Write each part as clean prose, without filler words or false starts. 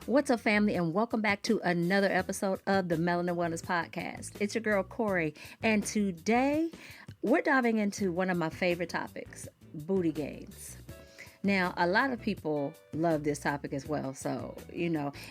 What's up, family, and welcome back to another episode of the Melanin Wellness Podcast. It's your girl, Corey, and today we're diving into one of my favorite topics, booty gains. Now, a lot of people love this topic as well,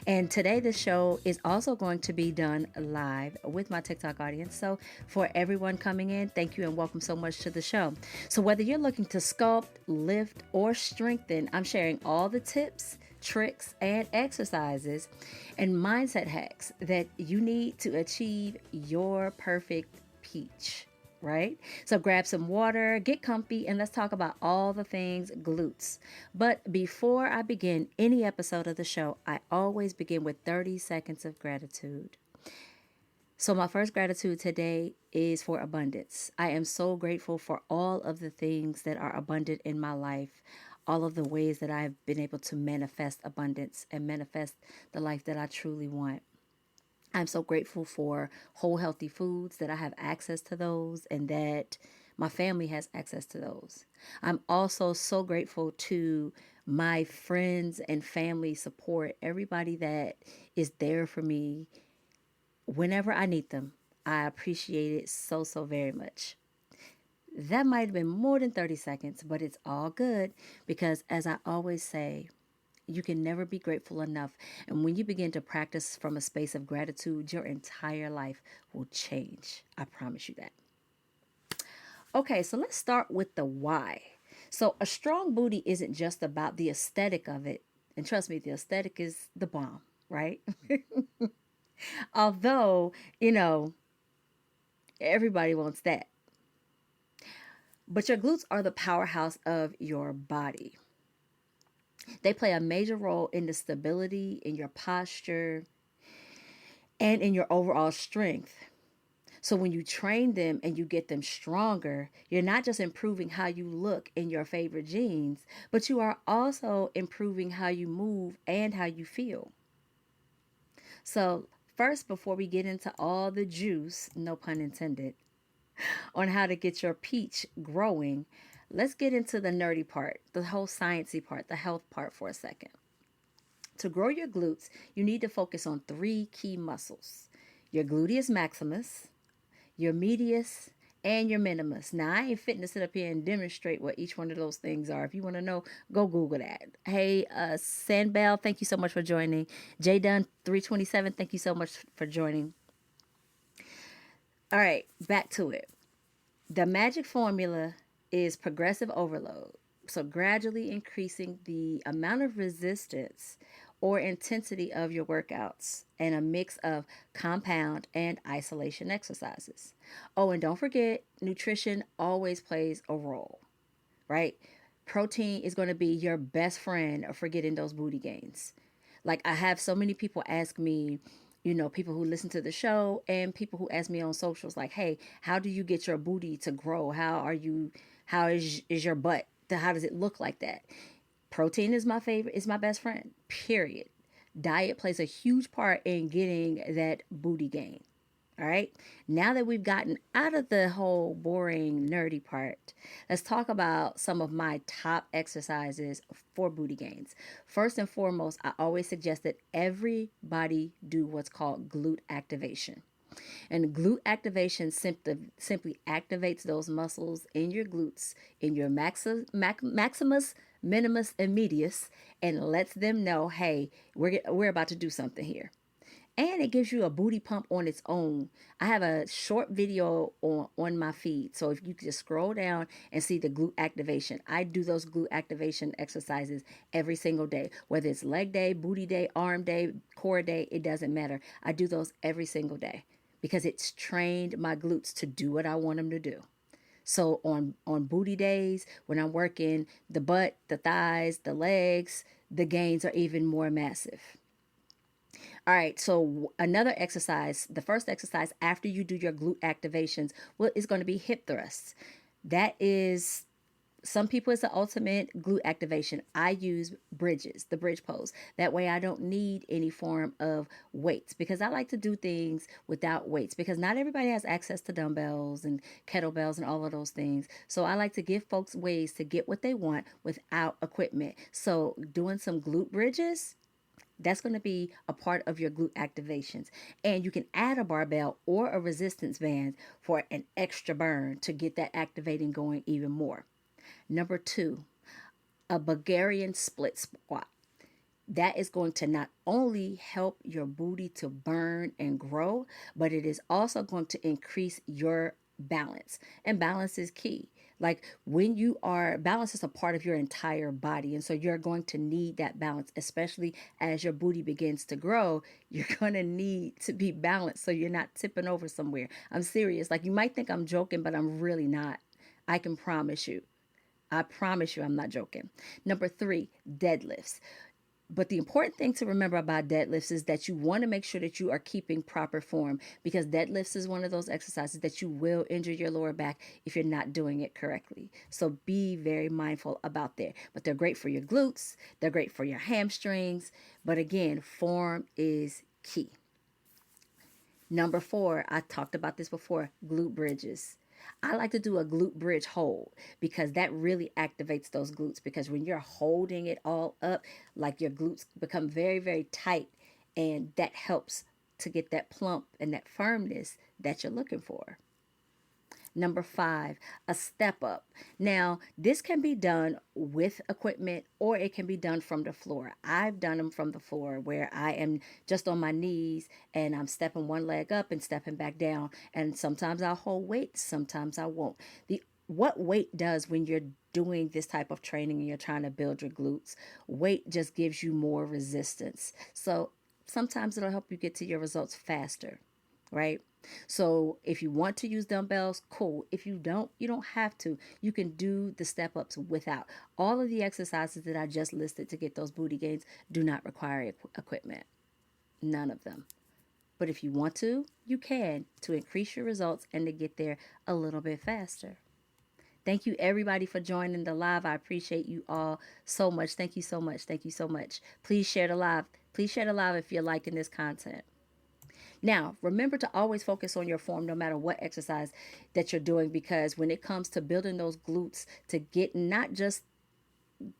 and today the show is also going to be done live with my TikTok audience. So, for everyone coming in, thank you and welcome so much to the show. So, whether you're looking to sculpt, lift, or strengthen, I'm sharing all the tips, tricks, and exercises and mindset hacks that you need to achieve your perfect peach. Right? So grab some water, get comfy, and let's talk about all the things glutes. But before I begin any episode of the show, I always begin with 30 seconds of gratitude. So, my first gratitude today is for abundance. I am so grateful for all of the things that are abundant in my life, all of the ways that I've been able to manifest abundance and manifest the life that I truly want. I'm so grateful for whole healthy foods, that I have access to those and that my family has access to those. I'm also so grateful to my friends and family support, everybody that is there for me whenever I need them. I appreciate it so very much. That might have been more than 30 seconds, but it's all good because, as I always say, you can never be grateful enough. And when you begin to practice from a space of gratitude, your entire life will change. I promise you that. Okay, so let's start with the why. So, a strong booty isn't just about the aesthetic of it. And trust me, the aesthetic is the bomb, right? Although, you know, everybody wants that. But your glutes are the powerhouse of your body. They play a major role in the stability, in your posture, and in your overall strength. So when you train them and you get them stronger, you're not just improving how you look in your favorite jeans, but you are also improving how you move and how you feel. So, first, before we get into all the juice, no pun intended, on how to get your peach growing, let's get into the nerdy part, the whole sciencey part, the health part for a second. To grow your glutes, you need to focus on three key muscles: your gluteus maximus, your medius, and your minimus. Now, I ain't fitting to sit up here and demonstrate what each one of those things are. If you want to know, go Google that. Hey, Sandbell, thank you so much for joining. J Dunn 327, thank you so much for joining. All right, back to it. The magic formula is progressive overload. So, gradually increasing the amount of resistance or intensity of your workouts and a mix of compound and isolation exercises. Oh, and don't forget, nutrition always plays a role, right? Protein is going to be your best friend for getting those booty gains. Like, I have so many people ask me, people who listen to the show and people who ask me on socials, like, hey, how do you get your booty to grow? How is your butt? How does it look like that? Protein is my favorite, is my best friend, period. Diet plays a huge part in getting that booty gain. All right. Now that we've gotten out of the whole boring, nerdy part, let's talk about some of my top exercises for booty gains. First and foremost, I always suggest that everybody do what's called glute activation. And glute activation simply activates those muscles in your glutes, in your maximus, minimus, and medius, and lets them know, hey, we're about to do something here. And it gives you a booty pump on its own. I have a short video on my feed. So if you could just scroll down and see the glute activation. I do those glute activation exercises every single day. Whether it's leg day, booty day, arm day, core day, it doesn't matter. I do those every single day because it's trained my glutes to do what I want them to do. So on booty days, when I'm working the butt, the thighs, the legs, the gains are even more massive. All right, so another exercise, the first exercise after you do your glute activations, is going to be hip thrusts. That is, some people, it's the ultimate glute activation. I use bridges, the bridge pose. That way I don't need any form of weights because I like to do things without weights because not everybody has access to dumbbells and kettlebells and all of those things. So I like to give folks ways to get what they want without equipment. So doing some glute bridges, That's going to be a part of your glute activations. And you can add a barbell or a resistance band for an extra burn to get that activating going even more. Number two, a Bulgarian split squat. That is going to not only help your booty to burn and grow, but it is also going to increase your balance. And balance is key. Like when you are, balance is a part of your entire body. And so you're going to need that balance, especially as your booty begins to grow. You're going to need to be balanced so you're not tipping over somewhere. I'm serious. Like you might think I'm joking, but I'm really not. I can promise you. I promise you I'm not joking. Number three, deadlifts. But the important thing to remember about deadlifts is that you want to make sure that you are keeping proper form, because deadlifts is one of those exercises that you will injure your lower back if you're not doing it correctly. So be very mindful about that. But they're great for your glutes, they're great for your hamstrings. But again, form is key. Number four, I talked about this before, glute bridges. I like to do a glute bridge hold because that really activates those glutes. Because when you're holding it all up, like your glutes become very, very tight, and that helps to get that plump and that firmness that you're looking for. Number five, a step up. Now, this can be done with equipment or it can be done from the floor. I've done them from the floor where I am just on my knees and I'm stepping one leg up and stepping back down. And sometimes I'll hold weights, sometimes I won't. The what weight does when you're doing this type of training and you're trying to build your glutes, weight just gives you more resistance. So sometimes it'll help you get to your results faster, right? So if you want to use dumbbells, cool. If you don't, you don't have to. You can do the step ups without. All of the exercises that I just listed to get those booty gains do not require equipment. None of them. But if you want to, you can, to increase your results and to get there a little bit faster. Thank you everybody for joining the live. I appreciate you all so much. Thank you so much. Thank you so much. Please share the live. Please share the live if you're liking this content. Now, remember to always focus on your form no matter what exercise that you're doing, because when it comes to building those glutes to get not just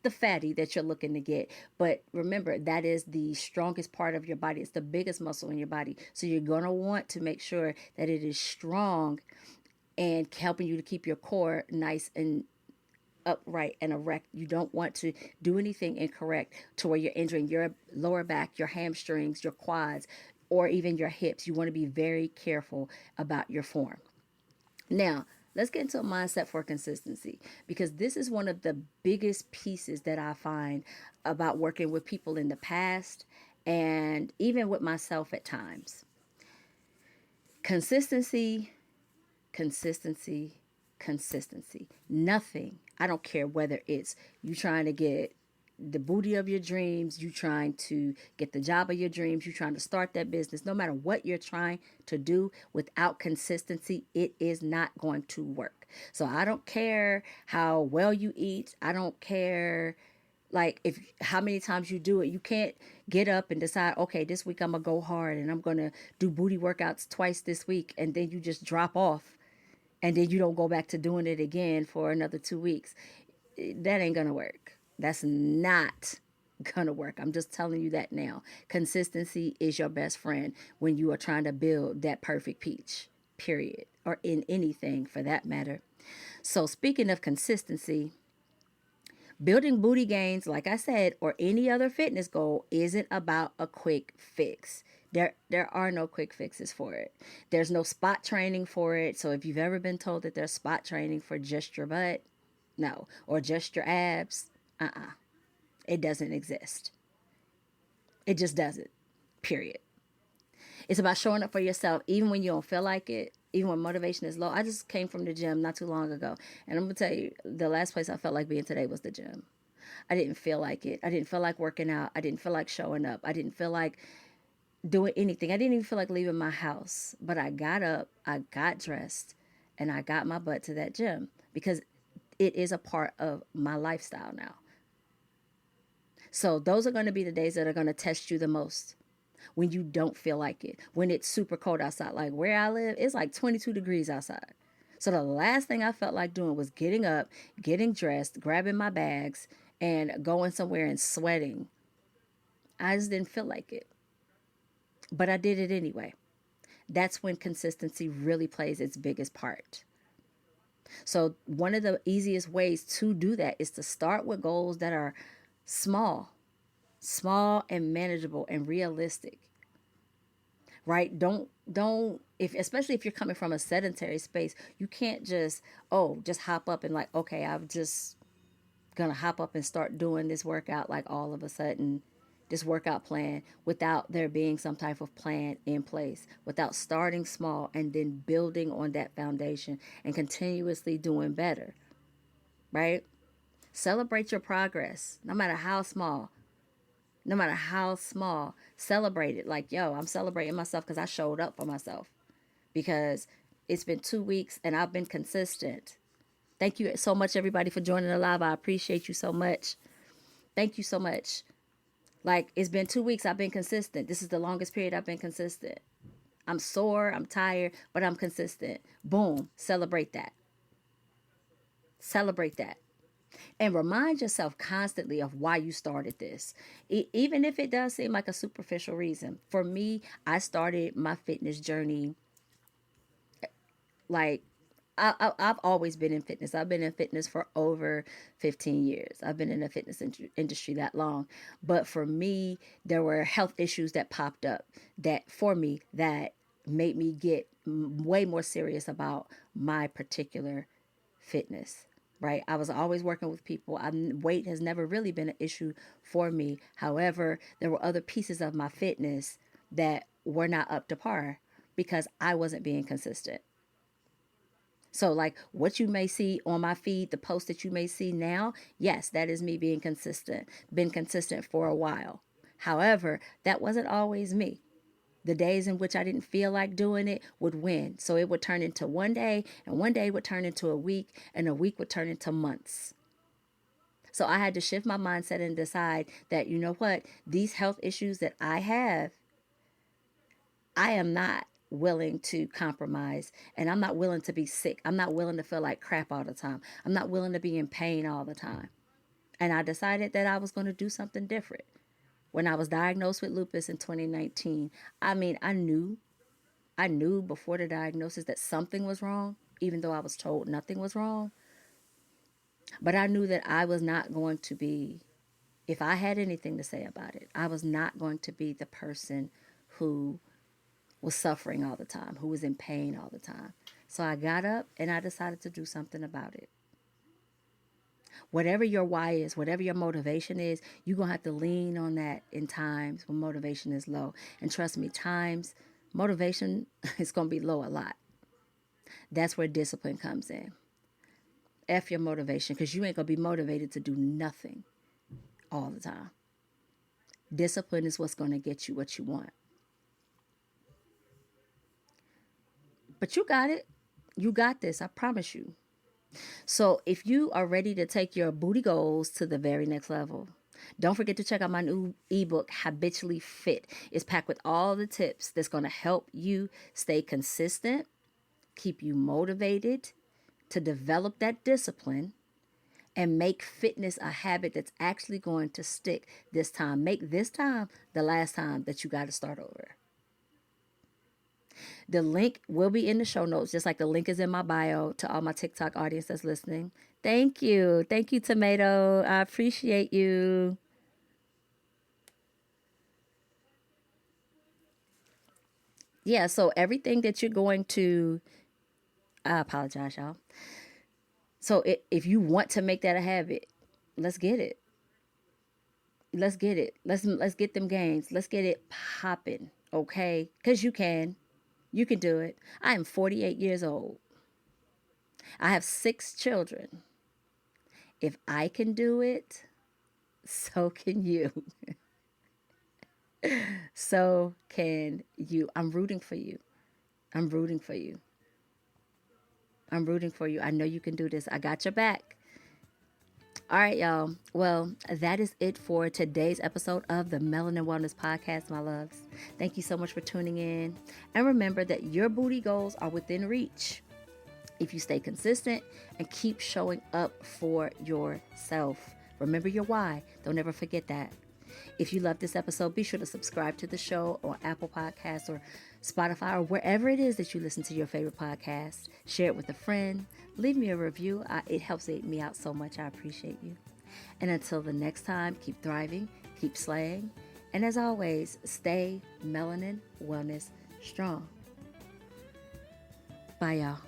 the fatty that you're looking to get, but remember that is the strongest part of your body. It's the biggest muscle in your body. So you're going to want to make sure that it is strong and helping you to keep your core nice and upright and erect. You don't want to do anything incorrect to where you're injuring your lower back, your hamstrings, your quads, or even your hips. You want to be very careful about your form. Now, let's get into a mindset for consistency, because this is one of the biggest pieces that I find about working with people in the past and even with myself at times. Consistency, consistency, consistency. Nothing, I don't care whether it's you trying to get the booty of your dreams, you trying to get the job of your dreams, you trying to start that business, no matter what you're trying to do, without consistency, it is not going to work. So I don't care how well you eat. I don't care like if how many times you do it. You can't get up and decide, okay, this week I'm gonna go hard and I'm gonna do booty workouts twice this week, and then you just drop off and then you don't go back to doing it again for another 2 weeks. That ain't gonna work. That's not gonna work. I'm just telling you that now. Consistency is your best friend when you are trying to build that perfect peach, period, or in anything for that matter. So, speaking of consistency, building booty gains, like I said, or any other fitness goal, isn't about a quick fix. There are no quick fixes for it. There's no spot training for it. So if you've ever been told that there's spot training for just your butt, no, or just your abs, it doesn't exist. It just doesn't. Period. It's about showing up for yourself even when you don't feel like it, even when motivation is low. I just came from the gym not too long ago, and I'm gonna tell you, the last place I felt like being today was the gym. I didn't feel like it. I didn't feel like working out. I didn't feel like showing up. I didn't feel like doing anything. I didn't even feel like leaving my house. But I got up, I got dressed, and I got my butt to that gym because it is a part of my lifestyle now. So those are going to be the days that are going to test you the most, when you don't feel like it, when it's super cold outside. Like where I live, it's like 22 degrees outside. So the last thing I felt like doing was getting up, getting dressed, grabbing my bags, and going somewhere and sweating I just didn't feel like it, but I did it anyway. That's when consistency really plays its biggest part. So, one of the easiest ways to do that is to start with goals that are small, small and manageable and realistic, right? Don't if especially if you're coming from a sedentary space, you can't just just hop up and like, okay, I'm just gonna hop up and start doing this workout like all of a sudden, this workout plan, without there being some type of plan in place, without starting small and then building on that foundation and continuously doing better, right? Celebrate your progress, no matter how small. No matter how small, celebrate it. Like, yo, I'm celebrating myself because I showed up for myself. Because it's been 2 weeks and I've been consistent. Thank you so much, everybody, for joining the live. I appreciate you so much. Thank you so much. Like, it's been 2 weeks. I've been consistent. This is the longest period I've been consistent. I'm sore. I'm tired, but I'm consistent. Boom. Celebrate that. Celebrate that. And remind yourself constantly of why you started this. Even if it does seem like a superficial reason. For me, I started my fitness journey like I've always been in fitness. I've been in fitness for over 15 years. I've been in the fitness industry that long. But for me, there were health issues that popped up that made me get way more serious about my particular fitness. Right? I was always working with people. Weight has never really been an issue for me. However, there were other pieces of my fitness that were not up to par because I wasn't being consistent. So, like what you may see on my feed, the post that you may see now, yes, that is me being consistent, been consistent for a while. However, that wasn't always me. The days in which I didn't feel like doing it would win. So it would turn into one day, and one day would turn into a week, and a week would turn into months. So I had to shift my mindset and decide that, you know what, these health issues that I have, I am not willing to compromise, and I'm not willing to be sick. I'm not willing to feel like crap all the time. I'm not willing to be in pain all the time. And I decided that I was going to do something different. When I was diagnosed with lupus in 2019, I mean, I knew before the diagnosis that something was wrong, even though I was told nothing was wrong. But I knew that I was not going to be, if I had anything to say about it, I was not going to be the person who was suffering all the time, who was in pain all the time. So I got up and I decided to do something about it. Whatever your why is, whatever your motivation is, you're going to have to lean on that in times when motivation is low. And trust me, times motivation is going to be low a lot. That's where discipline comes in. F your motivation, because you ain't going to be motivated to do nothing all the time. Discipline is what's going to get you what you want. But you got it. You got this. I promise you. So if you are ready to take your booty goals to the very next level, don't forget to check out my new ebook, Habitually Fit. It's packed with all the tips that's going to help you stay consistent, keep you motivated to develop that discipline, and make fitness a habit that's actually going to stick this time. Make this time the last time that you got to start over. The link will be in the show notes, just like the link is in my bio to all my TikTok audience that's listening. Thank you. Thank you, Tomato. I appreciate you. Yeah, so everything that you're going to, I apologize, y'all. So if you want to make that a habit, let's get it. Let's get it. Let's get them gains. Let's get it popping, okay? Because you can. You can do it. I am 48 years old. I have 6 children. If I can do it, so can you. So can you. I'm rooting for you. I'm rooting for you. I'm rooting for you. I know you can do this. I got your back. All right, y'all. Well, that is it for today's episode of the Melanin Wellness Podcast, my loves. Thank you so much for tuning in. And remember that your booty goals are within reach if you stay consistent and keep showing up for yourself. Remember your why. Don't ever forget that. If you love this episode, be sure to subscribe to the show on Apple Podcasts or Spotify or wherever it is that you listen to your favorite podcast. Share it with a friend. Leave me a review. It helps me out so much. I appreciate you. And until the next time, keep thriving, keep slaying, and as always, stay melanin wellness strong. Bye, y'all.